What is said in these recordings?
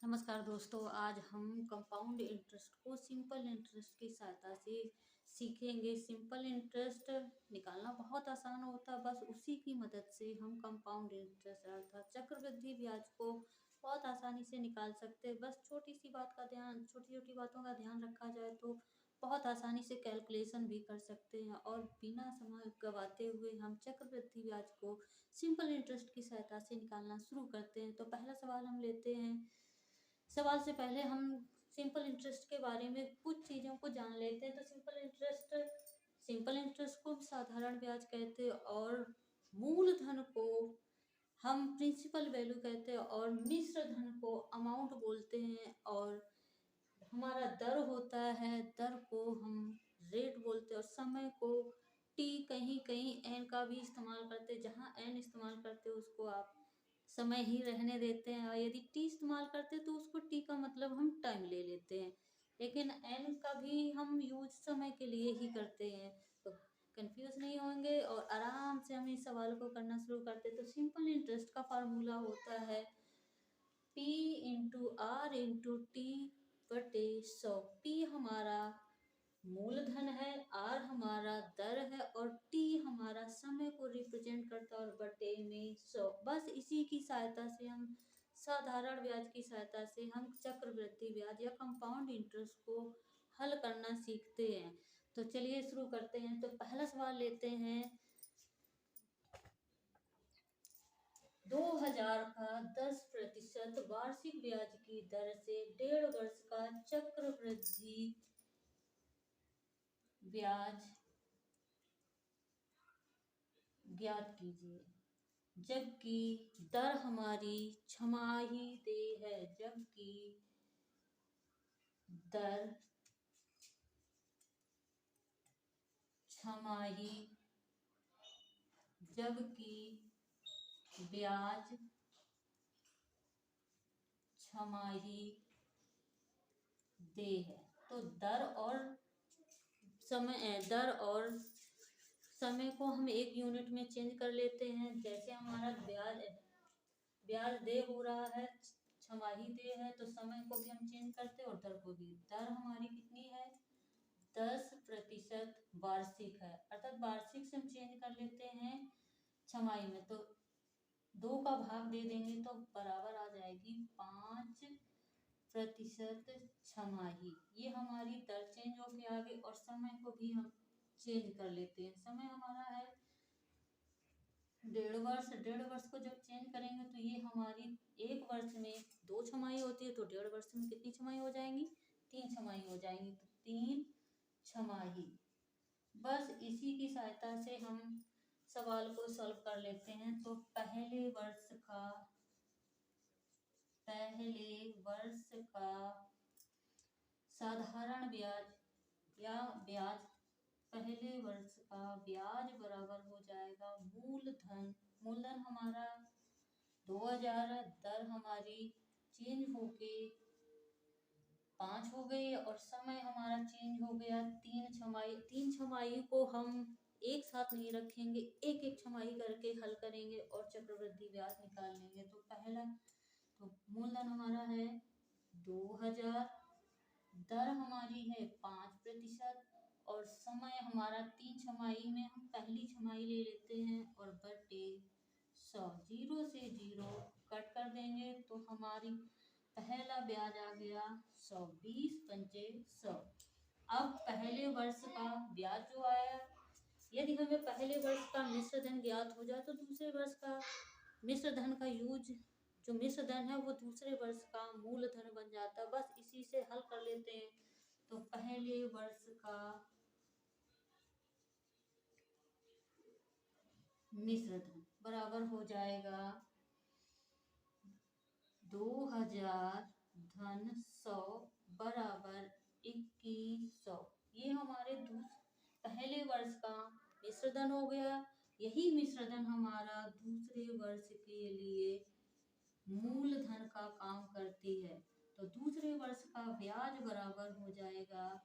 नमस्कार दोस्तों, आज हम कंपाउंड इंटरेस्ट को सिंपल इंटरेस्ट की सहायता से सीखेंगे। सिंपल इंटरेस्ट निकालना बहुत आसान होता है, बस उसी की मदद से हम कंपाउंड इंटरेस्ट अर्थात चक्रवृद्धि ब्याज को बहुत आसानी से निकाल सकते हैं। बस छोटी छोटी बातों का ध्यान रखा जाए तो बहुत आसानी से कैलकुलेशन भी कर सकते हैं और बिना समय गवाते हुए हम चक्रवृद्धि ब्याज को सिंपल इंटरेस्ट की सहायता से निकालना शुरू करते हैं। तो पहला सवाल हम लेते हैं। सवाल से पहले हम सिंपल इंटरेस्ट के बारे में कुछ चीज़ों को जान लेते हैं। तो सिंपल इंटरेस्ट को साधारण ब्याज कहते हैं और मूलधन को हम प्रिंसिपल वैल्यू कहते हैं और मिश्र धन को अमाउंट बोलते हैं। और हमारा दर होता है, दर को हम रेट बोलते हैं और समय को टी, कहीं कहीं एन का भी इस्तेमाल करते हैं। जहाँ एन इस्तेमाल करते हैं उसको आप समय ही रहने देते हैं और यदि टी इस्तेमाल करते हैं तो उसको टी का मतलब हम टाइम ले लेते हैं, लेकिन एन का भी हम यूज समय के लिए ही करते हैं। तो कंफ्यूज नहीं होंगे और आराम से हम इस सवाल को करना शुरू करते हैं। तो सिंपल इंटरेस्ट का फार्मूला होता है P into R into T बटे 100। P हमारा मूलधन है, आर हमारा दर है और टी हमारा समय को रिप्रेजेंट करता है और बटे में 100। बस इसी की सहायता से हम साधारण ब्याज की सहायता से हम चक्रवृद्धि ब्याज या कंपाउंड इंटरेस्ट को हल करना सीखते हैं। तो चलिए शुरू करते हैं। तो पहला सवाल लेते हैं। 2000 का 10% वार्षिक ब्याज की दर से 1.5 वर्ष का चक्रवृद्धि ब्याज ज्ञात कीजिए, जबकि दर हमारी छमाही देय है। जबकि दर छमाही, जबकि ब्याज छमाही देय है। तो दर और समय को हम एक यूनिट में चेंज कर लेते हैं। जैसे हमारा ब्याज दे हो रहा है, छमाही दे है, तो समय को भी हम चेंज करते हैं और दर को भी। दर हमारी कितनी है? 10% वार्षिक है, अर्थात वार्षिक से हम चेंज कर लेते हैं छमाही में। तो 2 का भाग दे देंगे तो बराबर आ जाएगी 5% छमाही। ये हमारी दर चेंज होके आ गई और समय को भी हम चेंज कर लेते हैं। समय हमारा है 1.5 वर्ष। 1.5 वर्ष को जब चेंज करेंगे तो ये हमारी एक वर्ष में 2 छमाही होती है, तो 1.5 वर्ष में कितनी छमाही हो जाएंगी? 3 छमाही हो जाएंगी। तो 3 छमाही। बस इसी की सहायता से हम सवाल को सॉल्व कर लेते हैं। तो पहले वर्ष का साधारण ब्याज या ब्याज, पहले वर्ष का ब्याज बराबर हो जाएगा मूलधन हमारा 2000 है, दर हमारी चेंज होके 5 हो गई और समय हमारा चेंज हो गया 3 छमाही। 3 छमाही को हम एक साथ नहीं रखेंगे, एक एक छमाही करके हल करेंगे और चक्रवृद्धि ब्याज निकाल लेंगे। तो मूलधन हमारा है 2000, दर हमारी है 5% और समय हमारा 3 छमाही में हम पहली छमाही ले लेते हैं और बटे 100। 0 से 0 कट कर देंगे तो हमारी पहला ब्याज आ गया 100। 20 पंचे 100। अब पहले वर्ष का ब्याज जो आया, यदि हमें पहले वर्ष का मिश्र धन ज्ञात हो जाए तो दूसरे वर्ष का मिश्र धन का यूज, जो मिश्र धन है वो दूसरे वर्ष का मूलधन बन जाता है। बस इसी से हल कर लेते हैं। तो पहले वर्ष का मिश्र धन बराबर हो जाएगा 2000 धन 100 बराबर 2100। ये हमारे पहले वर्ष का मिश्र धन हो गया। यही मिश्र धन हमारा दूसरे वर्ष के लिए मूलधन का काम करती है। तो दूसरे वर्ष का ब्याज बराबर हो जाएगा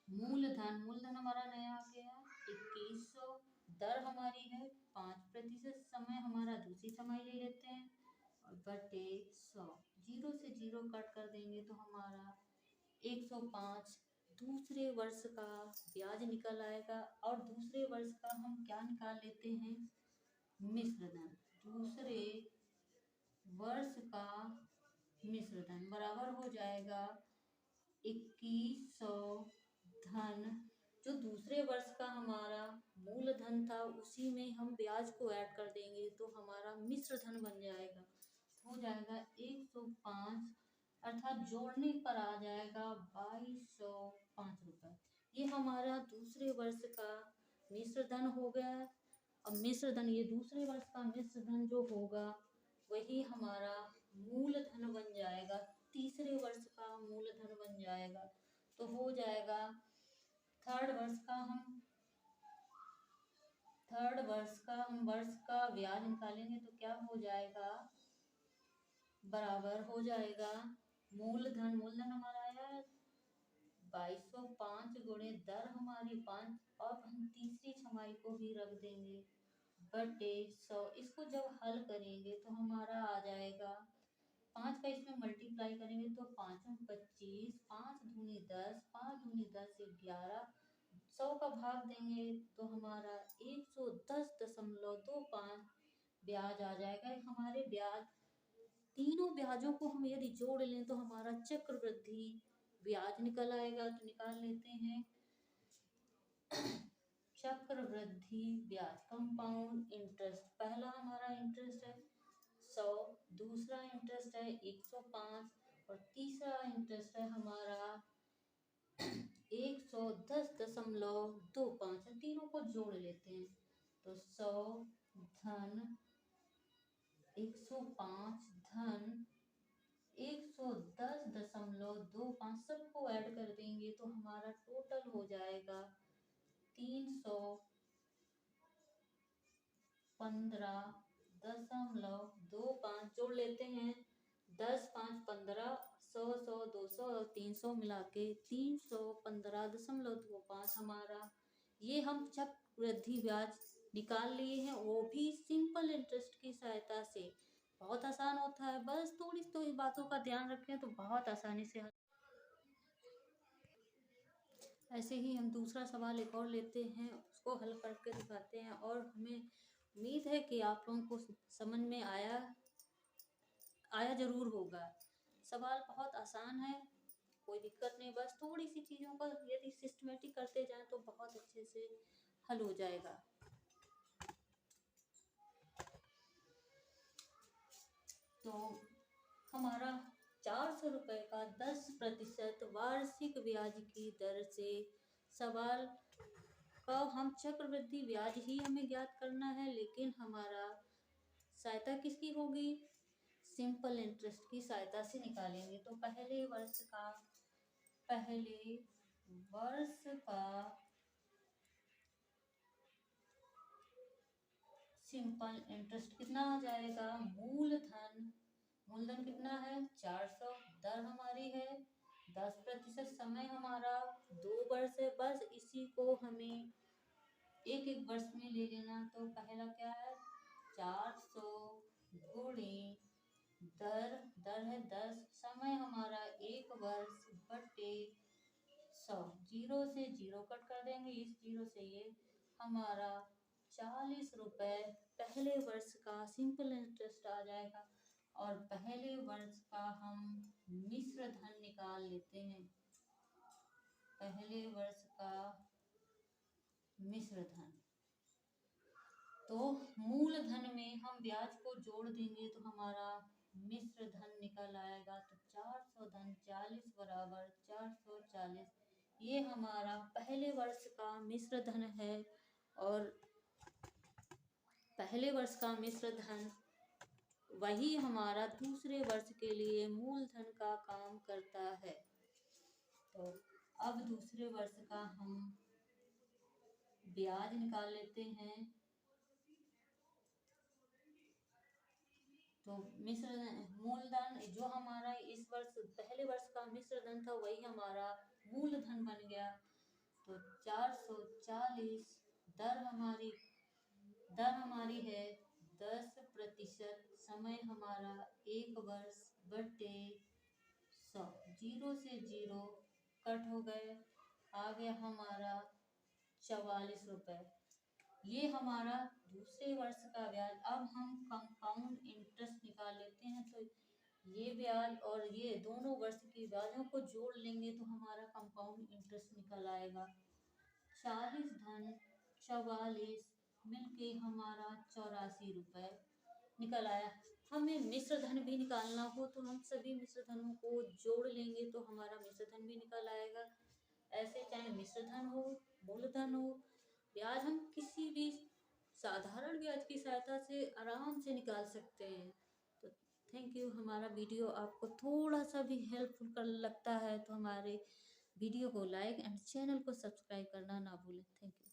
मूलधन हमारा नया आ गया 2100 दर हमारी है 5%, समय हमारा दूसरी छमाही ले लेते हैं और बटे 100, 0 से 0 कट कर देंगे तो हमारा 105 दूसरे वर्ष का ब्याज निकल आएगा। और दूसरे वर्ष का हम क्या निकाल लेते हैं, मिश्र धन। दूसरे वर्ष का मिश्र धन बराबर हो जाएगा 2100 धन, जो दूसरे वर्ष का हमारा मूलधन था उसी में हम ब्याज को ऐड कर देंगे तो हमारा मिश्र धन बन जाएगा। हो जाएगा 105, अर्थात जोड़ने पर आ जाएगा 2205 रुपये। ये हमारा दूसरे वर्ष का मिश्र धन हो गया। अब मिश्र धन, ये दूसरे वर्ष का मिश्र धन जो होगा वही हमारा मूलधन बन जाएगा, तीसरे वर्ष का मूलधन बन जाएगा। तो हो जाएगा थर्ड वर्ष का ब्याज निकालेंगे तो क्या हो जाएगा, बराबर हो जाएगा मूलधन हमारा आया 2205 गुणे दर हमारी 5, और हम तीसरी छमाही को भी रख देंगे बटे 100। इसको जब हल करेंगे तो हमारा आ जाएगा 5 का इसमें मल्टीप्लाई करेंगे तो 5 25, 5 दूनी 10, 5 दूनी 10 11, 100 का भाग देंगे तो हमारा 110.25 ब्याज आ जाएगा। हमारे ब्याज, तीनों ब्याजों को हम यदि जोड़ लें तो हमारा चक्रवृद्धि ब्याज निकल आएगा। तो निकाल लेते हैं चक्रवृद्धि ब्याज, कंपाउंड इंटरेस्ट। पहला हमारा इंटरेस्ट है 100, दूसरा इंटरेस्ट है 105 और तीसरा इंटरेस्ट है हमारा 110.25। तीनों को जोड़ लेते हैं तो 100 धन 105 धन 110.25, सबको ऐड कर देंगे तो हमारा टोटल हो जाएगा 315.25। जोड़ लेते हैं 10 5 15, 100 100 200 और 300 मिला के 315.25 हमारा, ये हम चक्रवृद्धि ब्याज निकाल लिए हैं, वो भी सिंपल इंटरेस्ट की सहायता से। बहुत आसान होता है, बस थोड़ी थोड़ी बातों का ध्यान रखें तो बहुत आसानी से। ऐसे ही हम दूसरा सवाल एक और लेते हैं, उसको हल करके दिखाते हैं और हमें उम्मीद है कि आप लोगों को समझ में आया जरूर होगा। सवाल बहुत आसान है, कोई दिक्कत नहीं, बस थोड़ी सी चीज़ों का यदि सिस्टमेटिक करते जाएं तो बहुत अच्छे से हल हो जाएगा। तो हमारा 400 रुपये का 10% वार्षिक ब्याज की दर से सवाल का हम चक्रवृद्धि ब्याज ही हमें ज्ञात करना है, लेकिन हमारा सहायता किसकी होगी, सिंपल इंटरेस्ट की सहायता से निकालेंगे। तो पहले वर्ष का सिंपल इंटरेस्ट कितना आ जाएगा, मूलधन कितना है 400, दर हमारी है 10%, समय हमारा 2 वर्ष है, बस इसी को हमें एक एक वर्ष में ले लेना। तो पहला क्या है 400 गुणे दर है 10, समय हमारा 1 वर्ष बटे 100, 0 से 0 कट कर देंगे, इस 0 से ये हमारा 40 रुपये पहले वर्ष का सिंपल इंटरेस्ट आ जाएगा। और पहले वर्ष का हम मिश्र धन निकाल लेते हैं, पहले वर्ष का मिश्र धन। तो मूलधन में हम ब्याज को जोड़ देंगे तो हमारा मिश्र धन निकल आएगा। तो 400 धन 40 बराबर 440, ये हमारा पहले वर्ष का मिश्र धन है। और पहले वर्ष का मिश्र धन वही हमारा दूसरे वर्ष के लिए मूलधन का काम करता है। तो अब दूसरे वर्ष का हम ब्याज निकाल लेते हैं। तो मूलधन जो हमारा इस वर्ष पहले वर्ष का मिश्र धन था वही हमारा मूलधन बन गया। तो 440, दर हमारी दर हमारी है 10%, समय हमारा 1 वर्ष बटे 100, 0 से 0 कट हो गए, आ गया हमारा 44 रुपये। ये हमारा दूसरे वर्ष का ब्याज। अब हम कंपाउंड इंटरेस्ट निकाल लेते हैं, तो ये ब्याज और ये दोनों वर्ष के ब्याजों को जोड़ लेंगे तो हमारा कंपाउंड इंटरेस्ट निकल आएगा। 40 धन 44 मिलके हमारा 84 रुपये निकल आया। हमें मिश्र धन भी निकालना हो तो हम सभी मिश्र धनों को जोड़ लेंगे तो हमारा मिश्र धन भी निकल आएगा। ऐसे चाहे मिश्र धन हो, मूलधन हो, ब्याज हम किसी भी साधारण ब्याज की सहायता से आराम से निकाल सकते हैं। तो थैंक यू। हमारा वीडियो आपको थोड़ा सा भी हेल्पफुल कर लगता है तो हमारे वीडियो को लाइक एंड चैनल को सब्सक्राइब करना ना भूलें। Thank you.